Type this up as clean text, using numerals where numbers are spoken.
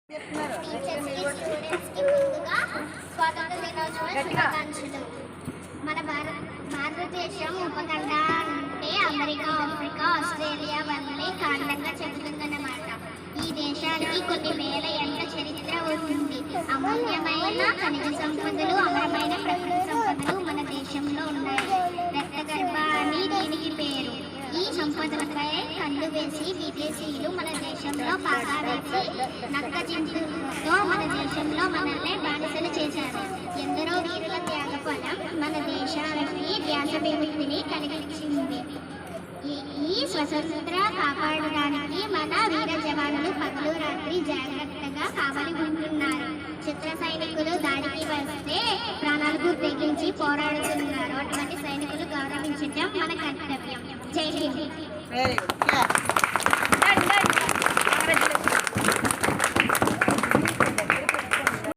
టీచర్స్కి స్టూడెంట్స్కి ముందుగా స్వాతంత్ర దినోత్సవ శుభాకాంక్షలు. మన భారతదేశం ఉపఖండ అంటే అమెరికా, ఆఫ్రికా, ఆస్ట్రేలియా వల్లే కారణంగా చెబుతుందన్నమాట. ఈ దేశానికి కొన్ని వేల ఏళ్ల చరిత్ర ఉంది. అమూల్యమైన ఖనిజ సంపదలు, అమరమైన ప్రకృతి సంపదలు మన దేశంలో ఉన్నాయి. రక్తగర్భ అని దీనికి పేరు. ఈ సంపదలపై కళ్ళు వేసి విదేశీయులు మన దేశంలో పాగా వేసి నక్కజింతులతో మన దేశంలో మనల్ని బానిసలు చేశారు. ఎందరో వీరుల త్యాగఫలం మన దేశానికి ధ్యాస విముక్తిని కలిగించింది. ఈ స్వతంత్ర కాపాడడానికి మన వీర జవాన్లు పగలు రాత్రి జాగ్రత్తగా కావలి ఉంటున్నారు. చిత్ర సైనికులు దాడికి వస్తే ప్రాణాలకు తెగించి పోరాడుతున్నారు. అటువంటి సైనికులు గౌరవించడం మన కర్తవ్యం. జై హింద్.